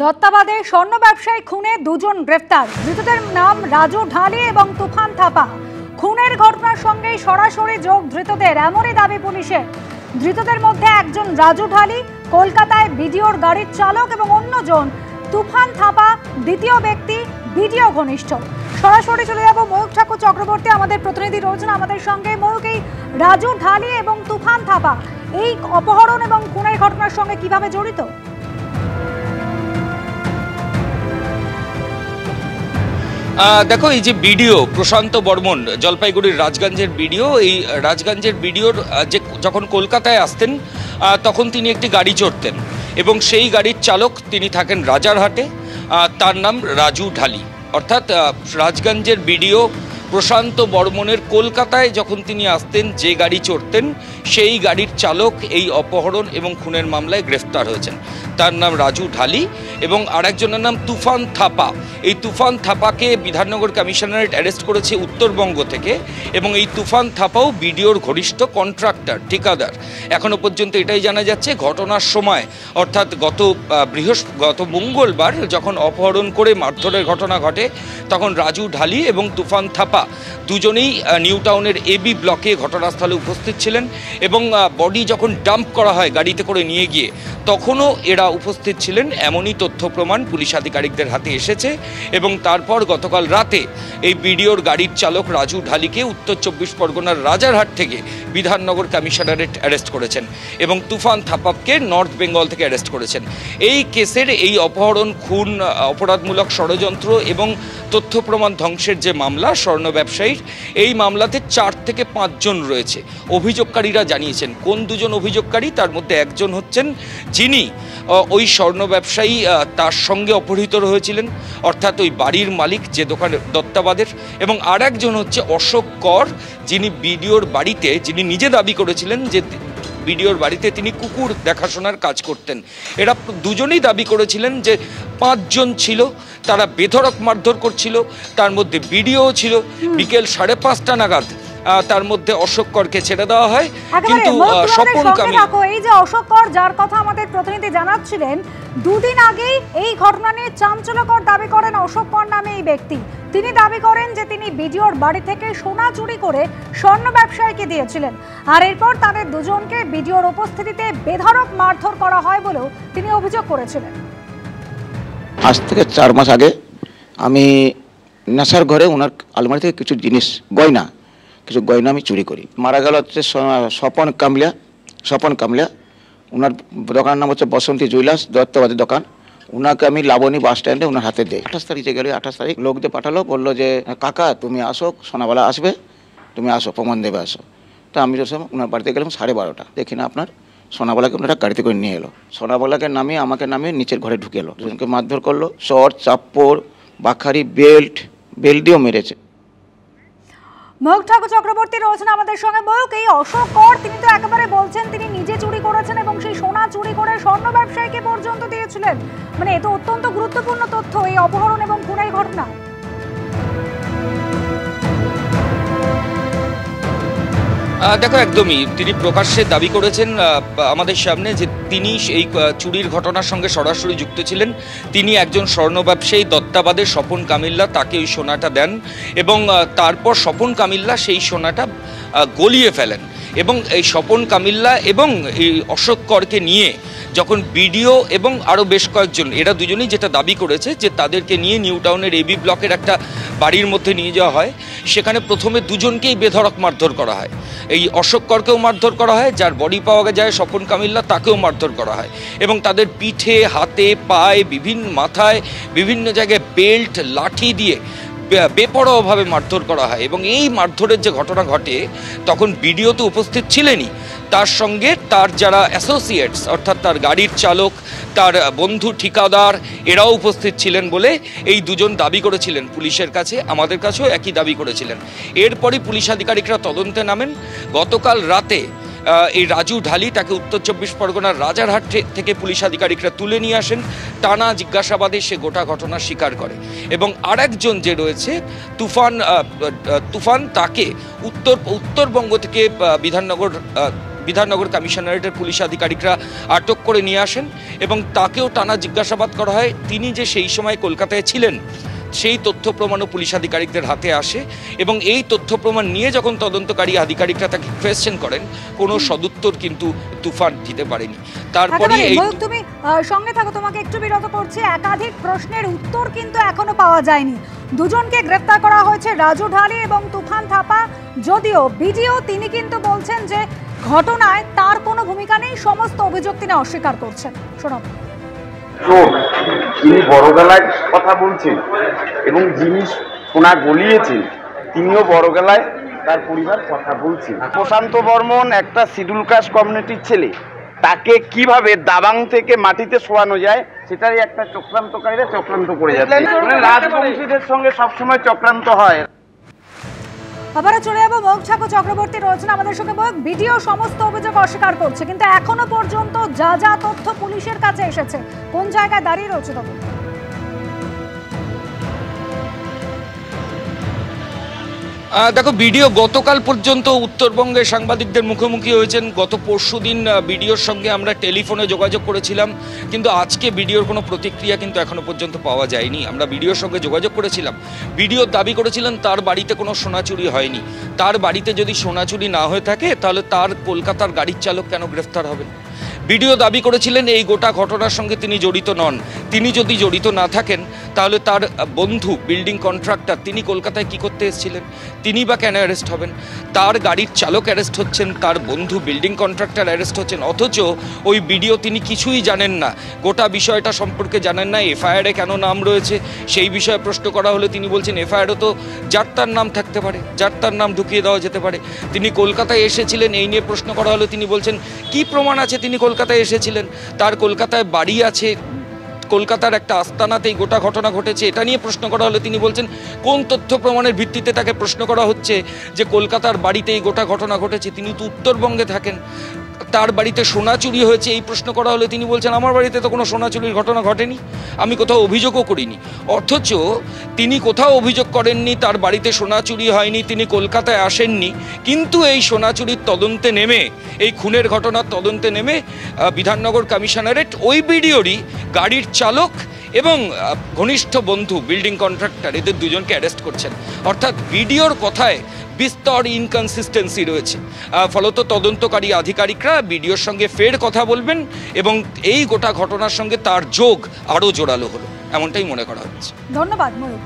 দত্তাবাদে স্বর্ণ ব্যবসায়ী খুনে দুজন গ্রেফতার। ধৃতদের নাম রাজু ঢালি এবং তুফান থাপা। খুনের ঘটনার সঙ্গে সরাসরি যোগ ধৃতদের, এমনই দাবি পুলিশের। ধৃতদের মধ্যে একজন রাজু ঢালি, কলকাতায় বিডিওর গাড়ির চালক, এবং অন্যজন তুফান থাপা, দ্বিতীয় ব্যক্তি বিডিও ঘনিষ্ঠ। সরাসরি চলে যাব ময়ূক ঠাকুর চক্রবর্তী, আমাদের প্রতিনিধি রয়েছেন আমাদের সঙ্গে। ময়ূক, এই রাজু ঢালি এবং তুফান থাপা এই অপহরণ এবং খুনের ঘটনার সঙ্গে কিভাবে জড়িত? দেখো, এই যে বিডিও প্রশান্ত বর্মন, জলপাইগুড়ির রাজগঞ্জের বিডিও, এই রাজগঞ্জের বিডিওর যে যখন কলকাতায় আসতেন তখন তিনি একটি গাড়ি চড়তেন এবং সেই গাড়ির চালক তিনি থাকেন রাজারহাটে। তার নাম রাজু ঢালি। অর্থাৎ রাজগঞ্জের বিডিও প্রশান্ত বর্মনের কলকাতায় যখন তিনি আসতেন যে গাড়ি চড়তেন সেই গাড়ির চালক এই অপহরণ এবং খুনের মামলায় গ্রেফতার হয়েছেন। তার নাম রাজু ঢালি এবং আরেকজনের নাম তুফান থাপা। এই তুফান থাপাকে বিধাননগর কমিশনারেট অ্যারেস্ট করেছে উত্তরবঙ্গ থেকে এবং এই তুফান থাপাও বিডিওর ঘনিষ্ঠ কন্ট্রাক্টর, ঠিকাদার। এখনও পর্যন্ত এটাই জানা যাচ্ছে, ঘটনার সময় অর্থাৎ গত মঙ্গলবার যখন অপহরণ করে মারধরের ঘটনা ঘটে তখন রাজু ঢালি এবং তুফান থাপা দুজনেই নিউ টাউনের এবি ব্লকে ঘটনাস্থলে উপস্থিত ছিলেন এবং বডি যখন ডাম্প করা হয় গাড়িতে করে নিয়ে গিয়ে তখনও এরা উপস্থিত ছিলেন, এমনই তথ্য প্রমাণ পুলিশ আধিকারিকদের হাতে এসেছে। এবং তারপর গতকাল রাতে এই বিডিওর গাড়ির চালক রাজু ঢালিকে উত্তর 24 পরগনার রাজারহাট থেকে বিধাননগর কমিশনারেট অ্যারেস্ট করেছেন এবং তুফান থাপাকে নর্থ বেঙ্গল থেকে অ্যারেস্ট করেছেন। এই কেসের এই অপহরণ, খুন, অপরাধমূলক ষড়যন্ত্র এবং তথ্য প্রমাণ ধ্বংসের যে মামলা স্বর্ণ ব্যবসায়ীর, এই মামলাতে 4 থেকে 5 জন রয়েছে। অভিযোগকারীরা জানিয়েছেন কোন দুজন অভিযোগকারী, তার মধ্যে একজন হচ্ছেন যিনি ওই স্বর্ণ ব্যবসায়ী তার সঙ্গে অপহৃত হয়েছিলেন, অর্থাৎ ওই বাড়ির মালিক যে দোকান দত্তাবাদের, এবং আর একজন হচ্ছে অশোক কর, যিনি বিডিওর বাড়িতে, যিনি নিজে দাবি করেছিলেন যে বিডিওর বাড়িতে তিনি কুকুর দেখাশোনার কাজ করতেন। এরা দুজনেই দাবি করেছিলেন যে 5 জন ছিল, তারা বেধড়ক মারধর করছিল। তার মধ্যে বিডিও ছিল। বিকেল 5:30 নাগাদ তার মধ্যে অশোক করকে ছেড়ে দেওয়া হয়, কিন্তু স্বপন কামিল, এই যে অশোক কর যার কথা আমাদের প্রতিনিধি জানাচ্ছিলেন, দুদিন আগেই এই ঘটনা নিয়ে চাঞ্চল্যকর দাবি করেন অশোক কর নামে এই ব্যক্তি। তিনি দাবি করেন যে তিনি বিডিওর বাড়ি থেকে সোনা চুরি করে স্বর্ণ ব্যবসায়ীকে দিয়েছিলেন, আর এরপর তাদের দুজনকে বিডিওর উপস্থিতিতে বেধড়ক মারধর করা হয় বলেও তিনি অভিযোগ করেছিলেন। আজ থেকে 4 মাস আগে আমি নেশার ঘরে ওনার আলমারি থেকে কিছু জিনিস, কিছু গয়না আমি চুরি করি। মারা গেল হচ্ছে স্বপন কামলিয়া। ওনার দোকানের নাম হচ্ছে বসন্তী জুয়েলার্স, দত্তবাদের দোকান। ওনাকে আমি লাবণী বাস স্ট্যান্ডে ওনার হাতে দিই। 28 তারিখে গেলে 28 তারিখ লোকদের পাঠালো, বললো যে কাকা তুমি আসো, সোনাবালা আসবে, তুমি আসো, প্রমাণ দেবে আসো। তো আমি যখন ওনার বাড়িতে গেলাম 12:30, দেখি না আপনার সোনাবালাকে ওনারা গাড়িতে করে নিয়ে এলো। সোনাবালাকে নামিয়ে আমাকে নামিয়ে নিচের ঘরে ঢুকে এলো, দুজনকে মারধর করলো। শর্ট, চাপ্পড়, বাখারি, বেল্ট দিয়েও মেরেছে। ময়ূক ঠাকুর চক্রবর্তী রয়েছেন আমাদের সঙ্গে। ময়ূক, এই অশোক কর তিনি তো একেবারে বলছেন তিনি নিজে চুরি করেছেন এবং সেই সোনা চুরি করে স্বর্ণ ব্যবসায়ীকে পর্যন্ত দিয়েছিলেন। মানে এ তো অত্যন্ত গুরুত্বপূর্ণ তথ্য এই অপহরণ এবং খুনের ঘটনা। দেখো, একদমই তিনি প্রকাশ্যে দাবি করেছেন আমাদের সামনে যে তিনি এই চুরির ঘটনার সঙ্গে সরাসরি যুক্ত ছিলেন। তিনি একজন স্বর্ণ ব্যবসায়ী দত্তাবাদের স্বপন কামিল্লা, তাকে ওই সোনাটা দেন এবং তারপর স্বপন কামিল্লা সেই সোনাটা গলিয়ে ফেলেন এবং এই স্বপন কামিল্লা এবং এই অশোক করকে নিয়ে যখন বিডিও এবং আরও বেশ কয়েকজন, এরা দুজনেই যেটা দাবি করেছে যে তাদেরকে নিয়ে নিউ টাউনের এবি ব্লকের একটা বাড়ির মধ্যে নিয়ে যাওয়া হয়। সেখানে প্রথমে দুজনকেই বেধড়ক মারধর করা হয়। এই অশোক করকেও মারধর করা হয়, যার বডি পাওয়া যায় স্বপন কামিল্লা, তাকেও মারধর করা হয় এবং তাদের পিঠে, হাতে, পায়ে, মাথায় বিভিন্ন জায়গায় বেল্ট, লাঠি দিয়ে বেপরোয়াভাবে মারধর করা হয়। এবং এই মারধরের যে ঘটনা ঘটে তখন বিডিও তো উপস্থিত ছিলেনই, তার সঙ্গে তার যারা অ্যাসোসিয়েটস অর্থাৎ তার গাড়ির চালক, তার বন্ধু ঠিকাদার, এরাও উপস্থিত ছিলেন বলে এই দুজন দাবি করেছিলেন পুলিশের কাছে। আমাদের কাছেও একই দাবি করেছিলেন। এরপরই পুলিশ আধিকারিকরা তদন্তে নামেন। গতকাল রাতে এই রাজু ঢালি, তাকে উত্তর 24 পরগনার রাজারহাট থেকে পুলিশ আধিকারিকরা তুলে নিয়ে আসেন। টানা জিজ্ঞাসাবাদে সে গোটা ঘটনা স্বীকার করে এবং আরেকজন যে রয়েছে তুফান, তাকে উত্তরবঙ্গ থেকে বিধাননগর কমিশনারেটের পুলিশ আধিকারিকরা আটক করে নিয়ে আসেন এবং তাকেও টানা জিজ্ঞাসাবাদ করা হয়। তিনি যে সেই সময় কলকাতায় ছিলেন সেই তথ্য প্রমাণও পুলিশ আধিকারিকদের হাতে আসে এবং এই তথ্য প্রমাণ নিয়ে যখন তদন্তকারী আধিকারিকরা তাকে কোয়েশ্চেন করেন, কোনো সদুত্তর কিন্তু তুফান দিতে পারেনি। তারপরে তুমি সঙ্গে থাকো, তোমাকে একটু বিরত করছি। একাধিক প্রশ্নের উত্তর কিন্তু এখনো পাওয়া যায়নি। দুজনকে গ্রেফতার করা হয়েছে, রাজু ঢালি এবং তুফান থাপা। যদিও বিডিও তিনি কিন্তু বলছেন যে ঘটনায় তার কোনো ভূমিকা নেই, সমস্ত অভিযোগ তিনি অস্বীকার করছেন। শোনাব। তিনি বড় গলায় কথা বলছেন এবং যিনি সোনা গলিয়েছেন তিনিও বড় গলায় তার পরিবার কথা বলছেন। প্রশান্ত বর্মন একটা শিডিউল কাস্ট কমিউনিটির ছেলে, তাকে কিভাবে দাবাং থেকে মাটিতে শোয়ানো যায় সেটারই একটা চক্রান্তকারীরা চক্রান্ত করে যাচ্ছে। রাজবংশীদের সঙ্গে সবসময় চক্রান্ত হয়। আবারও চলে যাবো, ময়ূক ঠাকুর চক্রবর্তী রয়েছেন আমাদের সঙ্গে। ময়ূক, ভিডিও সমস্ত অভিযোগ অস্বীকার করছে, কিন্তু এখনো পর্যন্ত যা যা তথ্য পুলিশের কাছে এসেছে, কোন জায়গায় দাঁড়িয়ে রয়েছে তদন্ত? দেখো, বিডিও গতকাল পর্যন্ত উত্তরবঙ্গের সাংবাদিকদের মুখোমুখি হয়েছেন। গত পরশুদিন বিডিওর সঙ্গে আমরা টেলিফোনে যোগাযোগ করেছিলাম, কিন্তু আজকে বিডিওর কোনো প্রতিক্রিয়া কিন্তু এখনো পর্যন্ত পাওয়া যায়নি। আমরা বিডিওর সঙ্গে যোগাযোগ করেছিলাম, বিডিও দাবি করেছিলেন তার বাড়িতে কোনো সোনা চুরি হয়নি। তার বাড়িতে যদি সোনা চুরি না হয়ে থাকে তাহলে তার কলকাতার গাড়ির চালক কেন গ্রেফতার হবেন? বিডিও দাবি করেছিলেন এই গোটা ঘটনার সঙ্গে তিনি জড়িত নন। তিনি যদি জড়িত না থাকেন তাহলে তার বন্ধু বিল্ডিং কন্ট্রাক্টর তিনি কলকাতায় কি করতে এসেছিলেন, তিনি বা কেন অ্যারেস্ট হবেন? তার গাড়ির চালক অ্যারেস্ট হচ্ছেন, তার বন্ধু বিল্ডিং কন্ট্রাক্টর অ্যারেস্ট হচ্ছেন, অথচ ওই বিডিও তিনি কিছুই জানেন না, গোটা বিষয়টা সম্পর্কে জানেন না। এফআইআরে কেন নাম রয়েছে সেই বিষয়ে প্রশ্ন করা হলে তিনি বলছেন এফআইআরও তো যার তার নাম থাকতে পারে, যার তার নাম ঢুকিয়ে দেওয়া যেতে পারে। তিনি কলকাতায় এসেছিলেন এই নিয়ে প্রশ্ন করা হলে তিনি বলছেন কি প্রমাণ আছে তিনি কলকাতায় এসেছিলেন? তার কলকাতায় বাড়ি আছে, কলকাতার একটা আস্তানাতেই গোটা ঘটনা ঘটেছে, এটা নিয়ে প্রশ্ন করা হলে তিনি বলছেন কোন তথ্য প্রমাণের ভিত্তিতে তাকে প্রশ্ন করা হচ্ছে যে কলকাতার বাড়িতেই গোটা ঘটনা ঘটেছে? তিনি তো উত্তরবঙ্গে থাকেন, তার বাড়িতে সোনা চুরি হয়েছে এই প্রশ্ন করা হলে তিনি বলছেন আমার বাড়িতে তো কোনো সোনা চুরির ঘটনা ঘটেনি, আমি কোথাও অভিযোগও করিনি। অথচ তিনি কোথাও অভিযোগ করেননি, তার বাড়িতে সোনা চুরি হয়নি, তিনি কলকাতায় আসেননি, কিন্তু এই সোনা চুরির তদন্তে নেমে, এই খুনের ঘটনার তদন্তে নেমে বিধাননগর কমিশনারেট ওই বিডিওরই গাড়ির চালক এবং ঘনিষ্ঠ বন্ধু বিল্ডিং কন্ট্রাক্টর এদের দুজনকে অ্যারেস্ট করছেন। অর্থাৎ বিডিওর কথায় বিস্তর ইনকনসিস্টেন্সি রয়েছে। ফলত তদন্তকারী আধিকারিকরা বিডিওর সঙ্গে ফের কথা বলবেন এবং এই গোটা ঘটনার সঙ্গে তার যোগ আরও জোরালো হলো, এমনটাই মনে করা হচ্ছে। ধন্যবাদ ময়ূক।